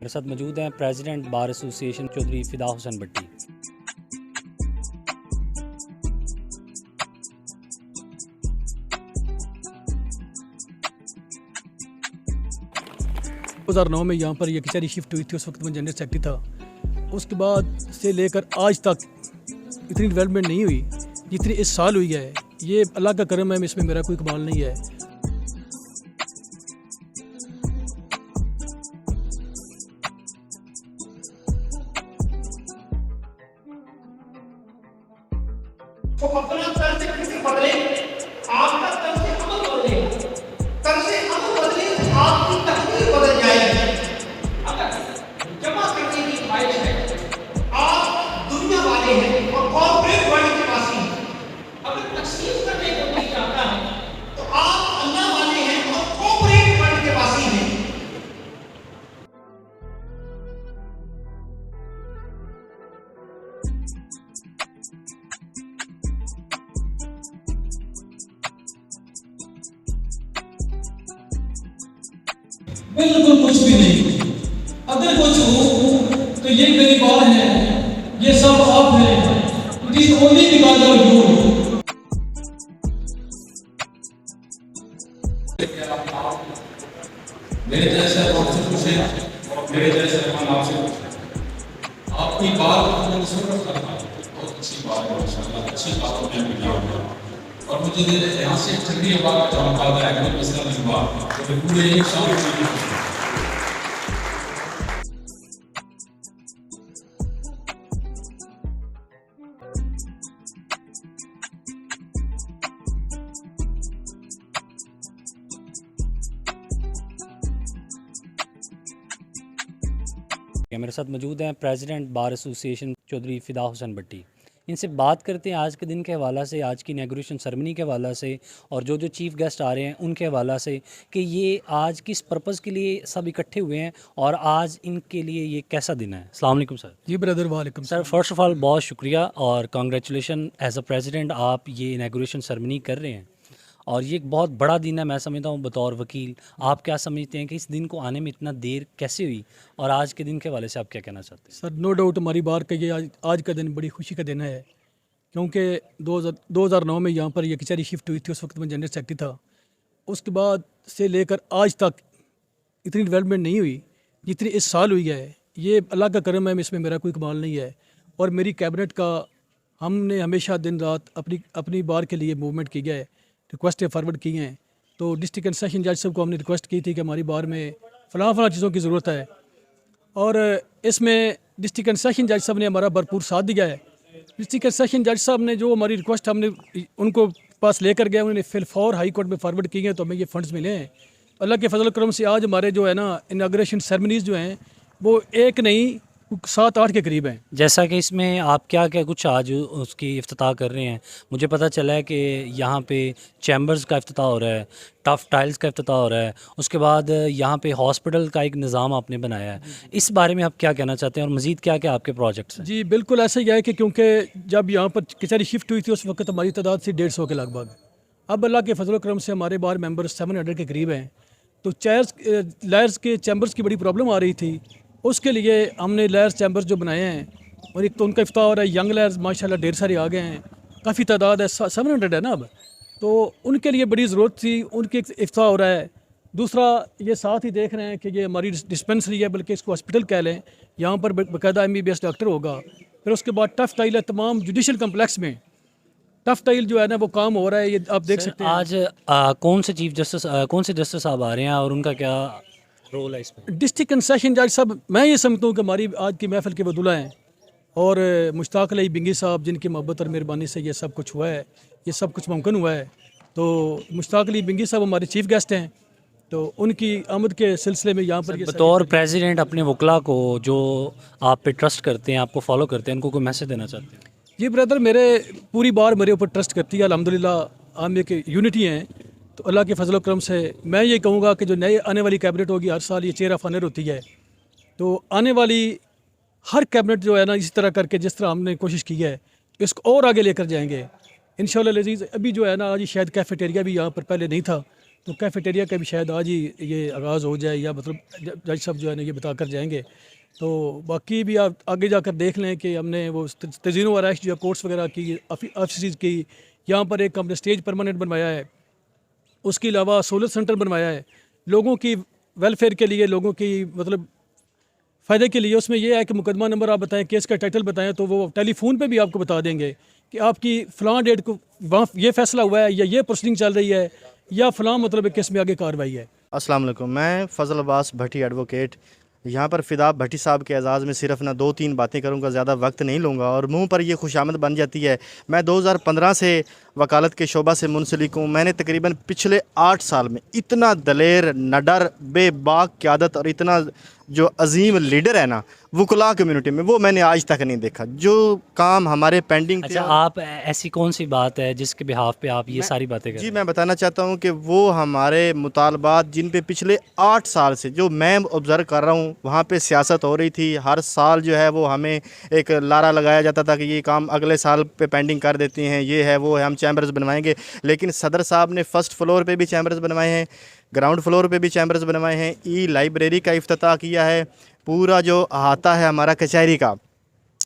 میرے ساتھ موجود ہیں پریزیڈنٹ بار ایسوسی ایشن چودھری فدا حسین بٹی۔ دو ہزار 9 میں یہاں پر یہ کچہری شفٹ ہوئی تھی، اس وقت میں جنرل سیکرٹری تھا۔ اس کے بعد سے لے کر آج تک اتنی ڈیولپمنٹ نہیں ہوئی جتنی اس سال ہوئی ہے۔ یہ اللہ کا کرم ہے، اس میں میرا کوئی کمال نہیں ہے۔ تو اپنا طرز کسی بدلے، آپ کا طرز عمل بدلے، طرز عمل بدلے آپ کی تقدیر بدل جائے گی۔ اگر جمع کرنے کی خواہش ہے، آپ دنیا والے ہیں اور کارپوریٹ ورلڈ کے پاس ہیں۔ اگر تقسیم کرنے کو نہیں چاہتا ہے تو آپ اللہ والے ہیں اور کارپوریٹ ورلڈ کے پاس ہیں۔ بالکل کچھ بھی نہیں۔ اگر کچھ ہو تو یہ غریبان ہیں، یہ سب آپ ہیں۔ It is only because of you۔ میرے جیسے آپ سے پوچھیں، میرے جیسے آپ سے پوچھیں، آپ کی بات میں سن کرتا ہوں، بہت اچھی بات ہے، ماشاءاللہ اچھی باتوں میں ملی ہوگی۔ اور مجھے یہاں سے ایک ٹھنڈی ہوا کا چمکاتا ہے کہ مسئلہ نہیں ہوا تو پورے ایک سال میں میرے ساتھ موجود ہیں پریزیڈنٹ بار ایسوسی ایشن چودھری فدا حسین بٹی۔ ان سے بات کرتے ہیں آج کے دن کے حوالہ سے، آج کی انیگوریشن سرمنی کے حوالہ سے، اور جو چیف گیسٹ آ رہے ہیں ان کے حوالہ سے، کہ یہ آج کس پرپز کے لیے سب اکٹھے ہوئے ہیں اور آج ان کے لیے یہ کیسا دن ہے۔ السلام علیکم سر۔ جی بردر، وعلیکم سر، فرسٹ آف آل بہت شکریہ اور کانگریچولیشن ایز اے پریزیڈنٹ، آپ یہ انیگوریشن سرمنی کر رہے ہیں اور یہ ایک بہت بڑا دن ہے۔ میں سمجھتا ہوں بطور وکیل آپ کیا سمجھتے ہیں کہ اس دن کو آنے میں اتنا دیر کیسے ہوئی، اور آج کے دن کے حوالے سے آپ کیا کہنا چاہتے ہیں؟ سر، نو ڈاؤٹ ہماری بار کا یہ آج کا دن بڑی خوشی کا دن ہے، کیونکہ 2009 میں یہاں پر یہ کچہری شفٹ ہوئی تھی، اس وقت میں جنرل سیکرٹری تھا۔ اس کے بعد سے لے کر آج تک اتنی ڈیولپمنٹ نہیں ہوئی جتنی اس سال ہوئی ہے۔ یہ اللہ کا کرم ہے، اس میں میرا کوئی کمال نہیں ہے۔ اور میری کیبنٹ کا ہم نے ہمیشہ دن رات اپنی بار کے لیے موومنٹ کی ہے، ریکویسٹیں فارورڈ کی ہیں۔ تو ڈسٹرکٹ اینڈ سیشن جج صاحب کو ہم نے ریکویسٹ کی تھی کہ ہماری بار میں فلاں چیزوں کی ضرورت ہے، اور اس میں ڈسٹرکٹ اینڈ سیشن جج صاحب نے ہمارا بھرپور ساتھ دیا ہے۔ ڈسٹرکٹ اینڈ سیشن جج صاحب نے جو ہماری ریکویسٹ ہم نے ان کو پاس لے کر گئے، انہوں نے فی الفور ہائی کورٹ میں فارورڈ کی ہیں، تو ہمیں یہ فنڈز ملے ہیں۔ اللہ کے فضل و کرم سے آج ہمارے جو ہے نا اناگوریشن سیرمنیز جو ہیں وہ ایک نہیں 7-8 کے قریب ہیں۔ جیسا کہ اس میں آپ کیا کچھ آج اس کی افتتاح کر رہے ہیں؟ مجھے پتہ چلا ہے کہ یہاں پہ چیمبرز کا افتتاح ہو رہا ہے، ٹف ٹائلز کا افتتاح ہو رہا ہے، اس کے بعد یہاں پہ ہاسپٹل کا ایک نظام آپ نے بنایا ہے۔ اس بارے میں آپ کیا کہنا چاہتے ہیں، اور مزید کیا کیا آپ کے پروجیکٹس ہیں؟ جی بالکل ایسا ہی ہے کہ کیونکہ جب یہاں پر کچہری شفٹ ہوئی تھی اس وقت ہماری تعداد تھی 150 کے لگ بھگ۔ اب اللہ کے فضل و کرم سے ہمارے بار ممبر 700 کے قریب ہیں، تو لائرز کے چیمبرز کی بڑی پرابلم آ رہی تھی۔ اس کے لیے ہم نے لائرز چیمبرز جو بنائے ہیں، اور ایک تو ان کا افتتاح ہو رہا ہے۔ ینگ لائرز ماشاءاللہ ڈھیر سارے آ گئے ہیں، کافی تعداد ہے، 700 ہے نا اب، تو ان کے لیے بڑی ضرورت تھی، ان کے افتتاح ہو رہا ہے۔ دوسرا یہ ساتھ ہی دیکھ رہے ہیں کہ یہ ہماری ڈسپنسری ہے، بلکہ اس کو ہاسپٹل کہہ لیں، یہاں پر باقاعدہ MBBS ڈاکٹر ہوگا۔ پھر اس کے بعد ٹف ٹائل ہے، تمام جوڈیشل کمپلیکس میں ٹف ٹائل جو ہے نا وہ کام ہو رہا ہے، یہ آپ دیکھ سکتے ہیں۔ آج کون سے جسٹس صاحب آ رہے ہیں اور ان کا کیا رول ہے اس میں؟ ڈسٹرکٹ اینڈ سیشن جج صاحب، میں یہ سمجھتا ہوں کہ ہماری آج کی محفل کے بدولہ ہیں، اور مشتاق علی بنگی صاحب جن کی محبت اور مہربانی سے یہ سب کچھ ہوا ہے، یہ سب کچھ ممکن ہوا ہے۔ تو مشتاق علی بنگی صاحب ہمارے چیف گیسٹ ہیں، تو ان کی آمد کے سلسلے میں یہاں پر بطور پریزیڈنٹ اپنے وکلا کو جو آپ پہ ٹرسٹ کرتے ہیں، آپ کو فالو کرتے ہیں، ان کو کوئی میسج دینا چاہتے ہیں؟ جی بردر، پوری بار میرے اوپر ٹرسٹ کرتی ہے، الحمدللہ ہم ایک یونٹی ہیں۔ تو اللہ کے فضل و کرم سے میں یہ کہوں گا کہ جو نئے آنے والی کیبنٹ ہوگی، ہر سال یہ چیئر آف آنر ہوتی ہے، تو آنے والی ہر کیبنٹ جو ہے نا اسی طرح کر کے جس طرح ہم نے کوشش کی ہے اس کو اور آگے لے کر جائیں گے انشاءاللہ العزیز۔ ابھی جو ہے نا آج شاید کیفیٹیریا بھی یہاں پر پہلے نہیں تھا، تو کیفیٹیریا کا بھی شاید آج ہی یہ آغاز ہو جائے، یا مطلب جج صاحب جو ہے نا یہ بتا کر جائیں گے. تو باقی بھی آپ آگے جا کر دیکھ لیں کہ ہم نے وہ تزئین و آرائش جو کورس وغیرہ کی، آفیسز کی، یہاں پر ایک ہم نے اسٹیج پرماننٹ بنوایا ہے. اس کے علاوہ سولر سینٹر بنوایا ہے لوگوں کی ویلفیئر کے لیے، لوگوں کی مطلب فائدے کے لیے. اس میں یہ ہے کہ مقدمہ نمبر آپ بتائیں، کیس کا ٹائٹل بتائیں، تو وہ ٹیلی فون پہ بھی آپ کو بتا دیں گے کہ آپ کی فلاں ڈیٹ کو وہاں یہ فیصلہ ہوا ہے، یا یہ پروسیڈنگ چل رہی ہے، یا فلاں مطلب کیس میں آگے کارروائی ہے. السلام علیکم. میں فضل عباس بھٹی ایڈوکیٹ یہاں پر فدا بھٹی صاحب کے اعزاز میں صرف نہ 2-3 باتیں کروں گا، زیادہ وقت نہیں لوں گا اور منہ پر یہ خوشامد بن جاتی ہے. میں 2015 سے وکالت کے شعبہ سے منسلک ہوں. میں نے تقریباً پچھلے 8 سال میں اتنا دلیر، نڈر، بے باک قیادت اور اتنا جو عظیم لیڈر ہے نا وکلاء کمیونٹی میں، وہ میں نے آج تک نہیں دیکھا. جو کام ہمارے پینڈنگ اچھا، آپ ایسی کون سی بات ہے جس کے بہاف پہ آپ یہ ساری باتیں کریں؟ جی میں بتانا چاہتا ہوں کہ وہ ہمارے مطالبات جن پہ پچھلے 8 سال سے جو میں آبزرو کر رہا ہوں وہاں پہ سیاست ہو رہی تھی. ہر سال جو ہے وہ ہمیں ایک لارا لگایا جاتا تھا کہ یہ کام اگلے سال پہ پینڈنگ کر دیتے ہیں، یہ ہے وہ ہے، ہم چیمبرز بنوائیں گے. لیکن صدر صاحب نے فرسٹ فلور پہ بھی چیمبرز بنوائے ہیں، گراؤنڈ فلور پہ بھی چیمبرز بنوائے ہیں، ای لائبریری کا افتتاح کیا ہے. پورا جو احاطہ ہے ہمارا کچہری کا،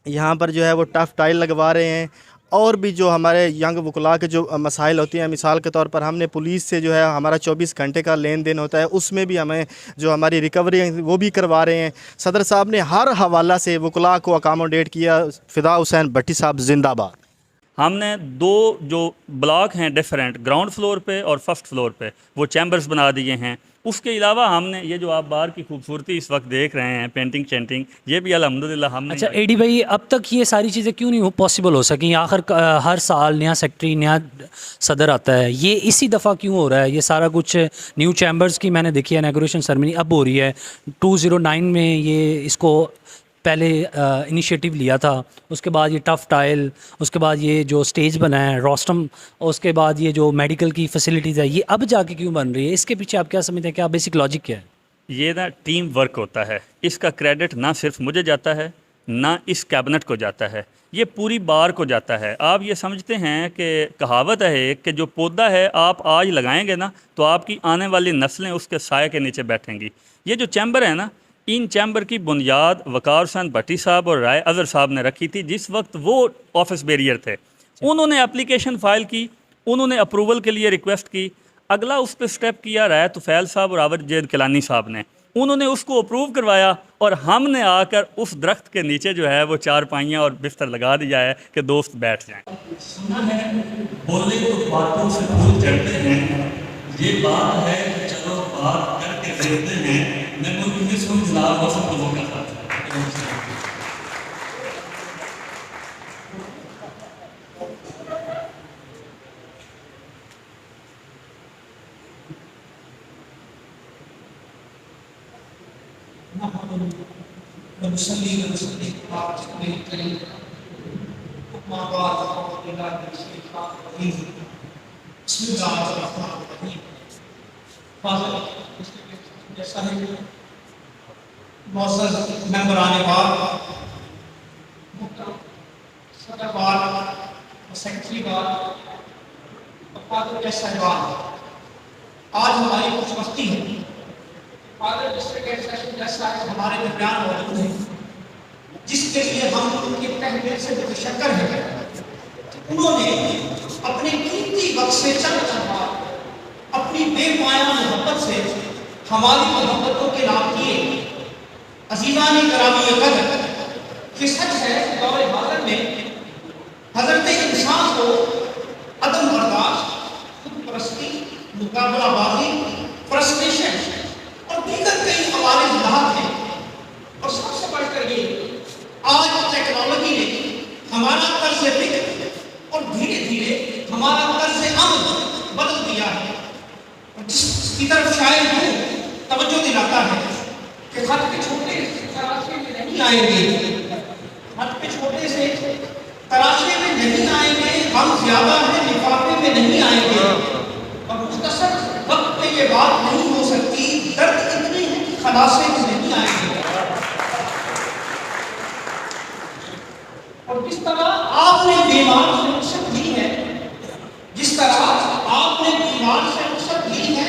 یہاں پر جو ہے وہ ٹف ٹائل لگوا رہے ہیں. اور بھی جو ہمارے ینگ وکلاء کے جو مسائل ہوتی ہیں، مثال کے طور پر ہم نے پولیس سے جو ہے ہمارا 24 گھنٹے کا لین دین ہوتا ہے، اس میں بھی ہمیں جو ہماری ریکوری ہے وہ بھی کروا رہے ہیں. صدر صاحب نے ہر حوالہ سے وکلاء کو اکاموڈیٹ کیا. فدا حسین بھٹی صاحب زندہ باد. ہم نے 2 جو بلاک ہیں ڈیفرنٹ، گراؤنڈ فلور پہ اور فرسٹ فلور پہ، وہ چیمبرز بنا دیے ہیں. اس کے علاوہ ہم نے یہ جو آپ باہر کی خوبصورتی اس وقت دیکھ رہے ہیں، پینٹنگ چینٹنگ، یہ بھی الحمدللہ ہم نے. اچھا اے ڈی بھائی، اب تک یہ ساری چیزیں کیوں نہیں پاسبل ہو سکیں؟ آخر ہر سال نیا سیکٹری، نیا صدر آتا ہے، یہ اسی دفعہ کیوں ہو رہا ہے؟ یہ سارا کچھ نیو چیمبرز کی میں نے دیکھی ہے اناگوریشن سرمنی اب ہو رہی ہے. 2009 میں یہ اس کو پہلے انیشیٹو لیا تھا، اس کے بعد یہ ٹف ٹائل، اس کے بعد یہ جو سٹیج بنا ہے روسٹم، اور اس کے بعد یہ جو میڈیکل کی فیسلٹیز ہے، یہ اب جا کے کیوں بن رہی ہے؟ اس کے پیچھے آپ کیا سمجھتے ہیں؟ کیا بیسک لاجک کیا ہے؟ یہ نا ٹیم ورک ہوتا ہے. اس کا کریڈٹ نہ صرف مجھے جاتا ہے، نہ اس کیبنٹ کو جاتا ہے، یہ پوری بار کو جاتا ہے. آپ یہ سمجھتے ہیں کہ کہاوت ہے ایک کہ جو پودا ہے آپ آج لگائیں گے نا تو آپ کی آنے والی نسلیں اس کے سائے کے نیچے بیٹھیں گی. یہ جو چیمبر ہے نا، ان چیمبر کی بنیاد وقار حسین بھٹی صاحب اور رائے اظہر صاحب نے رکھی تھی جس وقت وہ آفس بیریئر تھے. انہوں نے اپلیکیشن فائل کی، انہوں نے اپروول کے لیے ریکویسٹ کی. اگلا اس پہ سٹیپ کیا رائے طفیل صاحب اور عاور جید کیلانی صاحب نے. انہوں نے اس کو اپروو کروایا اور ہم نے آ کر اس درخت کے نیچے جو ہے وہ 4 پائیاں اور بستر لگا دیا ہے کہ دوست بیٹھ جائیں. سنا ہے بولے تو باتوں سے بھول چڑھتے ہیں، یہ بات ہے کہ چلو بات کر کے دیکھتے ہیں. میں ملک میں سن جناب ہو سب لوگوں کا ساتھ. معزز ممبران بار، صدر بار، سیکرٹری بار، فادر کے صاحبان، آج ہماری خوش بختی ہے فادر ڈسٹرکٹ سیشن جج صاحب ہمارے درمیان موجود ہیں، جس کے لیے ہم ان کی تہ دل سے متشکر ہیں. انہوں نے اپنے قیمتی وقت سے چند بار اپنی بے پایہ محبت سے ہماری محبتوں کے نام کیے. عزیزان کرامی قدر، کہ سچ ہے دور حاضر میں حضرت انسان کو عدم برداشت، خود پرستی، مقابلہ بازی، فرسٹریشن اور دیگر کئی عوارض لاحق ہیں. اور سب سے بڑھ کر یہ آج ٹیکنالوجی نے ہمارا طرز فکر اور دھیرے دھیرے ہمارا طرز عمل بدل دیا ہے، اور جس کی طرف شاید ہوں توجہ دلاتا ہے کہ خط کے چھوٹے سے تراشے میں نہیں آئیں گے، خط کے چھوٹے سے تراشے میں نہیں آئیں گے، ہم زیادہ ہیں لفافے میں نہیں آئیں گے. اور مختصر وقت میں یہ بات نہیں ہو سکتی، درد اتنی ہے کہ خلاصے میں نہیں آئیں گے. اور جس طرح آپ نے بیمار سے رخصت لی ہے، جس طرح آپ نے بیمار سے رخصت لی ہے،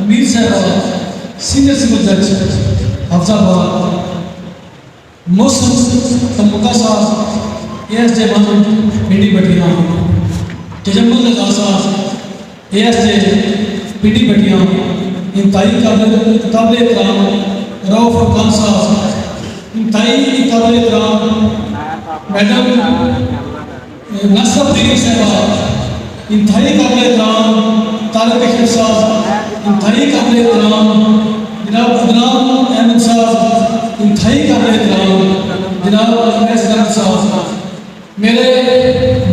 امیر صاحبہ سینئر سول جج حفظ آباد، محسن تمکا صاحب A S J one Pindi Bhattian, Tajammul Raza صاحب اے ایس جے پنڈی بٹیاں، انتہائی قابل احترام رؤف خان صاحب، انتہائی قابل احترام میڈم نصرت الدین صاحبہ، انتہائی قابل احترام طارق اشرف صاحب، انتہائی قابل احترام جناب عدنان احمد صاحب، انتہائی قابل احترام جناب اویس گرگ صاحب، میرے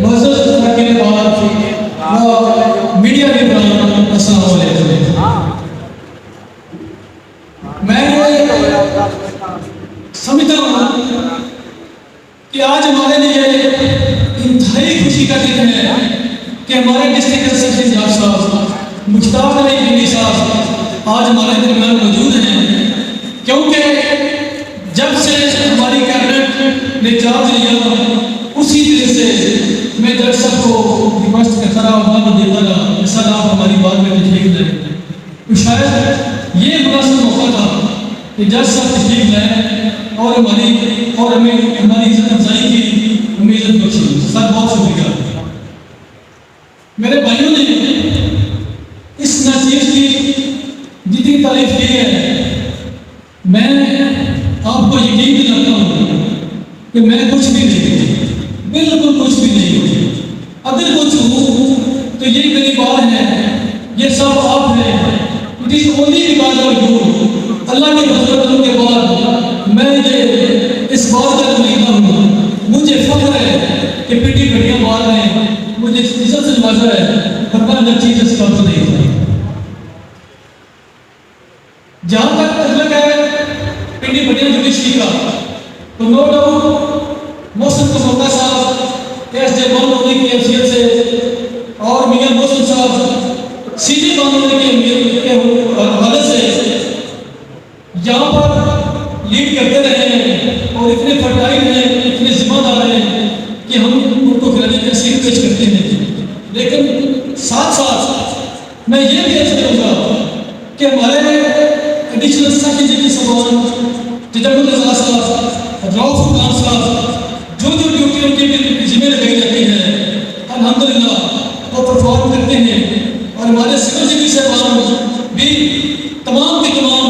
معزز وکیل بار و میڈیا کے بران السلام علیکم۔ میں سمجھتا ہوں کہ آج ہمارے لیے انتہائی خوشی کا دن ہے کہ ہمارے ڈسٹرکٹ سیشن جج صاحب مشتاق علی بنگی صاحب آج ہمارے درمیان موجود ہیں، کیونکہ جب سے ہماری کیبنٹ نے چارج لیا اسی دن سے میں جج صاحب کو ریکویسٹ کرتا رہا، وہاں دیتا رہا کہ سر آپ ہماری بات میں تشریف لیں، تو شاید یہ مناسب موقع تھا کہ جج صاحب تشریف لیں اور ہمیں ہماری عزت افزائی کی امید بخشی۔ سر بہت شکریہ۔ میرے بھائیوں نے اس نصیحت کی جتنی تعریف کی ہے، میں آپ کو یقین دلاتا ہوں کہ میں کچھ بھی نہیں ہوں، بالکل کچھ بھی نہیں ہوں۔ اگر کچھ ہوں تو یہ غریبان ہے، یہ سب آپ ہیں، it is only because of you. اللہ کے فضل کے بعد میں یہ اس بات کا نمائندہ ہوں، مجھے فخر ہے کہ پنڈی بٹیاں مار رہے ہیں، مجھے عزت سے نوازا ہے، ورنہ اگر چیز اس کا تو نہیں تھا۔ جہاں تک تعلق ہے پنڈی بٹیاں جوڈیشری کا، تو نو ڈاؤٹ محسن تمکا صاحب ایس جے ون ہونے کی حیثیت سے اور میاں محسن صاحب سی جے ون ہونے کے حوالے سے یہاں پر لیڈ کرتے رہے ہیں اور اتنے فرٹائل ہیں، اتنے ذمہ دار ہیں کہ ہم ان کو کرانے کا سیکھ پیش کرتے ہیں۔ لیکن ساتھ ساتھ میں یہ بھی عرض کروں گا کہ ہمارے ایڈیشنل سیکرٹری جنرل صاحبان تجمل رضا صاحب، رؤف خان صاحب، جو ڈیوٹی ان کی ذمہ لگائی جاتی ہے الحمدللہ وہ پرفارم کرتے ہیں، اور ہمارے سول ججی صاحبان بھی تمام کے تمام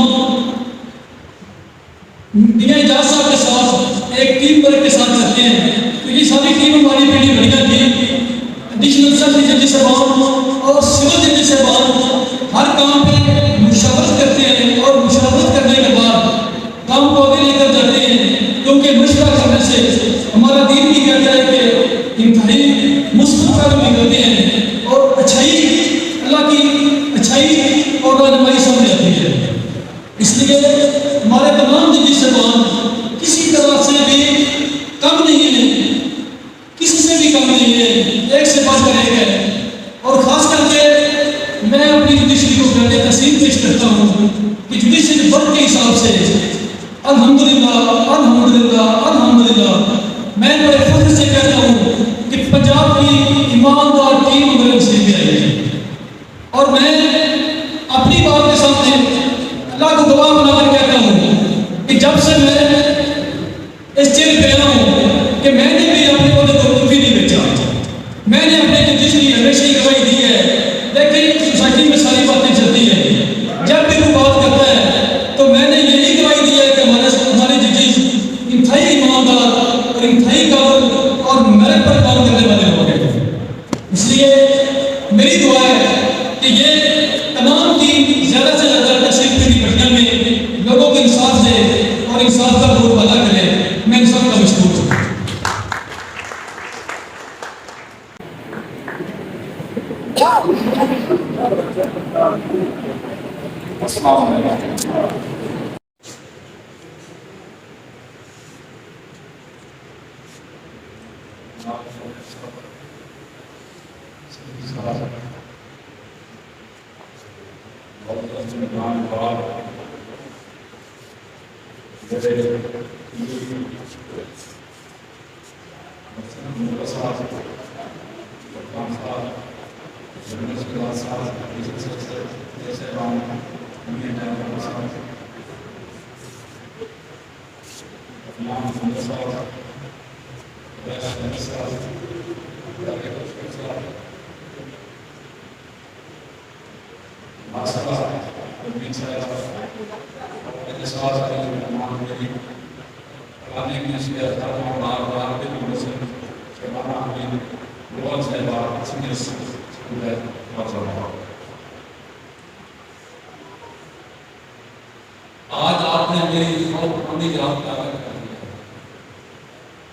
میاں اعجاز صاحب کے ساتھ ایک ٹیم ورک کے ساتھ کرتے ہیں۔ تو یہ ساری ٹیم ہماری پنڈی بٹیاں کی ایڈیشنل سیکرٹری جنرل صاحبان اور سول ججی صاحبان ہر کام پہ مشاورت کرتے ہیں، اور مشاورت کرنے کے بعد کام کو آگے لے کر جاتے ہیں، کیونکہ مشورہ کرنے سے ہمارا دین بھی کہتا ہے کہ انتہائی مثبت کام بھی کرتے ہیں اور اچھائی اللہ کی اچھائی اور رہنمائی سمجھ آتی ہے۔ اس لیے ہمارے تمام ججی صاحبان کسی طرح سے بھی کم نہیں ہیں، کسی سے بھی کم نہیں ہے، ایک سے بات کریں گے، اور خاص کر کے میں اپنی جوڈیشری کو کرنے تسلیم پیش کرتا ہوں کہ جوڈیشری ورک کے حساب سے الحمدللہ الحمدللہ الحمدللہ میں بڑے فخر سے کہتا ہوں کہ پنجاب کی ایماندار ٹیم میرے سے بھی آئی ہے، اور میں اپنی بات کے سامنے اللہ کو گواہ بنا کر کہتا ہوں کہ جب سے میں اس چیز پہ آیا ہوں کہ میں نے بھی اپنے عہدے کو کبھی نہیں بیچا، میں نے اپنے جوڈیشری ہمیشہ ہی گواہی دی ہے، لیکن سوسائٹی میں ساری باتیں چلتی ہیں، جب بھی کوئی بات کرتا ہے تو میں نے یہی گواہی دی ہے کہ ہمارے ججز انتہائی ایماندار اور انتہائی قابل اور میرٹ پر کام کرنے والے لوگ ہیں۔ اس لیے میری دعا ہے کہ یہ تمام ٹیم زیادہ سے زیادہ تشریف پنڈی بٹیاں میں لوگوں کو انصاف دے اور انصاف کا بہت بھلا کرے۔ میں ان سب کا مشکور ہوں۔ السلام علیکم۔ آج آپ نے میری بہت پرانی یاد تازہ کر دیا.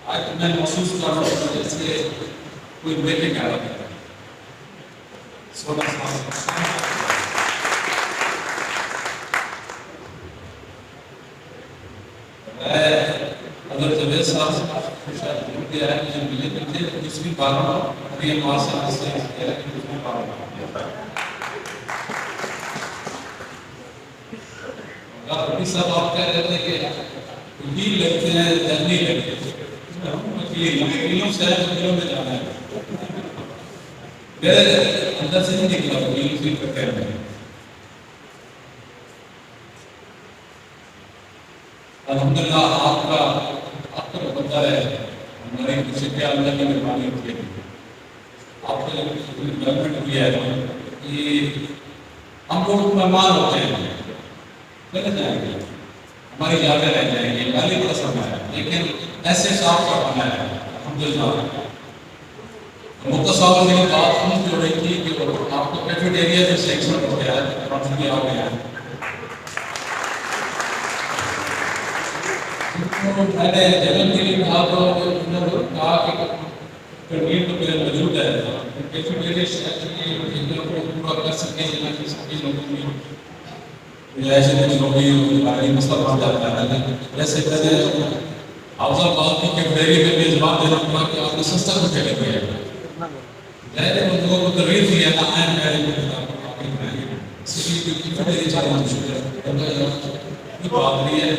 آج میں محسوس کر رہا ہوں جیسے کوئی بیٹے کا لگا ہے. 16 سال اگر جوید صاحب سے شاید جڑ گیا ہے مجھے ملے ملتے دوسری بار ابھی ہمارے ساتھ سے کیا ہے کہ دوسری بار ابھی صاحب آپ کہہ رہے تھے کہ وکیل لگتے ہیں جنگی لگتے ہیں وکیلوں سے وکیلوں میں جانا ہے میرے اندر سے نہیں نکلا وکیل فیل کر کہہ رہے ہیں. الحمدللہ آپ کا بندہ ہے ہماری کسی کے اللہ کی مہربانی ہوتی ہے. آپ کا ڈیولپمنٹ ہوئی ہے کہ ہم لوگ مہمان ہوتے ہیں چلے جائیں گے ہماری یادیں رہ جائیں گی پہلی پسند ہے لیکن ایسے صاف کا بنا ہے الحمدللہ. مختصر صاحب میری بات سمجھ جو رہی تھی کہ آپ کو کیفیٹیریا جو سیکشن ہو گیا ہے پرانسلی آ گیا ہے. میں نے جنم کے لیے کہا تو انہوں نے کہا کہ کنٹین تو میرے موجود ہے کیفیٹیریا سیکشن کو پورا کر سکیں جنہاں کی سبھی لوگوں کی ایسے کچھ لوگی باری مسئلہ بن جاتا ہے. جیسے کہتے ہیں حافظ آباد کی کیفیٹیریا میں میزبان دینا پڑا کہ آپ نے سستا کو کہہ لیا ہے. ظاہر ہے لوگوں کو ترغیب دی ہے نا آئیں میرے اسی لیے کیفیٹیریا چاہنا مشکل ہے بات نہیں ہے.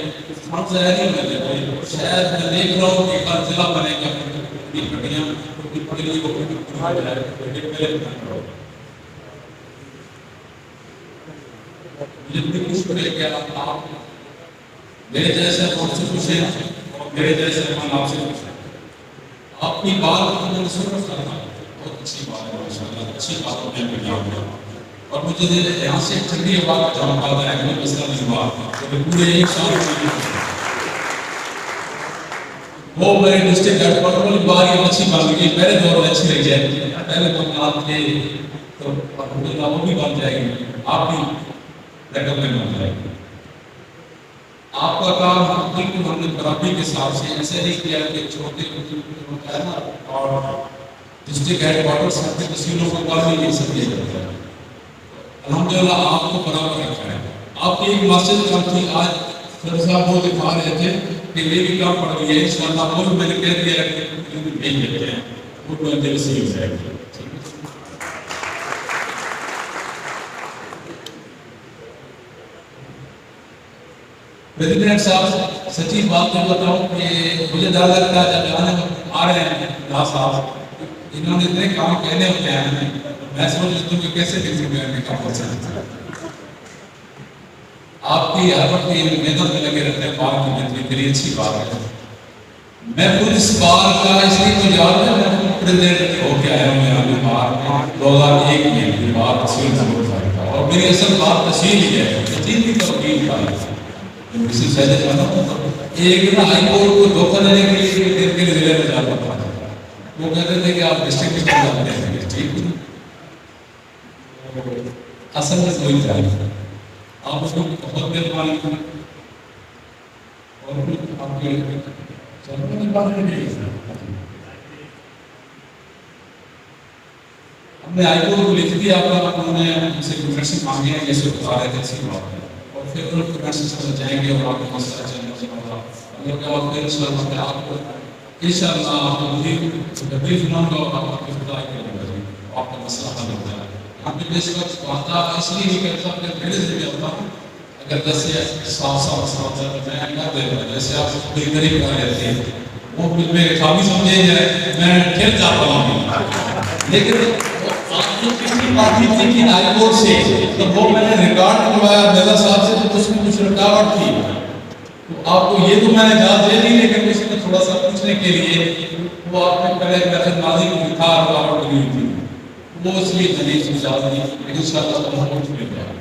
ہم ظاہر ہی میں دیتے شاید میں دیکھ رہا ہوں کہ کل ضلع بنے گا کٹیاں پڑی ہوئی کو پہلے مجھے بڑی خوش ہے کہ آپ میرے جیسے آپ سے پوچھیں میرے جیسے ہم آپ سے پوچھیں. آپ کی بات میں نے سن رکھا تھا بہت اچھی بات ہے ماشاءاللہ اچھی باتوں میں ملا ہوا اور مجھے یہاں سے ایک ٹھنڈی بات کا جواب پاتا ہے کہ مسئلہ نہیں ہوا پورے ایک سال وہ میرے ڈسٹرکٹ ہیڈ کوارٹر والی بار یہ اچھی بن گئی پہلے دور میں اچھی رہی ہے پہلے تو آپ تھے تو الحمدللہ وہ بھی بن جائے گی آپ بھی رقم میں بن جائے گی. آپ کا کام بالکل ہم نے برابری کے حساب سے ایسے نہیں کیا کہ چھوٹے ہوتا ہے نا اور ڈسٹرکٹ ہیڈ کوارٹر سے اپنے تصویروں کو کام نہیں سکتے جاتا ہے. الحمدللہ آپ کو برابر رکھا ہے. آپ کی ایک مسجد کام تھی آج سر صاحب وہ دکھا رہے تھے کہ یہ بھی کام پڑ گئی ہے انشاءاللہ وہ بھی میں نے کہہ دیا ہے کہ نہیں دیتے ہیں وہ تو دل سے ہی جائے گا. پریزیڈنٹ صاحب سچی بات میں بتاؤں کہ مجھے ڈر لگتا ہے جب آنے آ رہے ہیں راہ صاحب انہوں نے اتنے کام کہنے ہوتے ہیں میں سمجھ لیتا ہوں کہ کیسے دل سے میں کام کر سکتا ہوں. آپ کی ہر وقت محنت میں لگے رہتے ہیں بار کی بہتری کے لیے اچھی بات ہے. میں خود اس بار کا اس لیے تو یاد ہے میں پریزیڈنٹ ہو کے آیا ہوں میرا بھی بار 2001 میں بار تصویر سے اور میری اصل بات تصویر ہی ہے تصویر کی توقیر کا کسی سہجے جانا ایک نا ہائی کورٹ کو دھوکہ دینے کے لیے دیر کے لیے ضلع میں جاتا تھا. وہ کہتے تھے کہ آپ ڈسٹرکٹ میں جاتے ہیں ٹھیک اصل میں کوئی چاہیے آپ اس کو بہت مہربانی کریں اور آپ کے ہم نے آئی کورٹ کو لکھ دیا انہوں نے ہم سے کنفیشن مانگے ہیں جیسے بتا رہے تھے اسی بات ہے اور پھر ان کو کنفیشن سے جائیں گے اور آپ کو مسئلہ چلنے والا اللہ کے بعد پھر انشاءاللہ آپ کو انشاءاللہ آپ کو تبلیغ نام کا آپ کی خدا کرے گا آپ کا مسئلہ حل ہو جائے گا. ہم بھی اس وقت وعدہ اس لیے نہیں کرتا کہ میرے سے بھی آتا ہوں اگر 10 یا 7 سال میں کر دے گا جیسے آپ بڑی قریب کر لیتے ہیں وہ مجھ میں خامی سمجھے جائے میں پھر جاتا ہوں لیکن آپ جو پچھلی بات تھی کہ ہائی کورٹ سے تو وہ میں نے ریکارڈ کروایا مرزا صاحب سے تو اس میں کچھ رکاوٹ تھی. تو آپ کو یہ تو میں نے جواب دے دی لیکن اس میں تھوڑا سا پوچھنے کے لیے وہ آپ نے پہلے میتھڈ ماضی میں تھا رکاوٹ لگی ہوئی تھی وہ اس لیے میں نے اس میں جواب دی لیکن ان شاء اللہ ہم پہنچ مل جائے.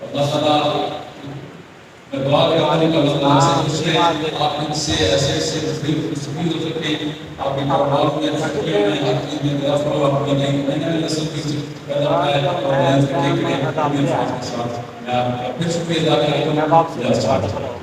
اللہ تعالیٰ میں دعا کرتا ہوں کہ اللہ تعالیٰ سے خوش رہے آپ ان سے ایسے ایسے مستفید ہو سکے آپ کے کاروبار میں ترقی میں ہر چیز میں اضافہ ہو آپ کی نئی نسل کی پیدا ہے اور بیان کرنے کے لیے میں پھر شکریہ ادا کرتا ہوں.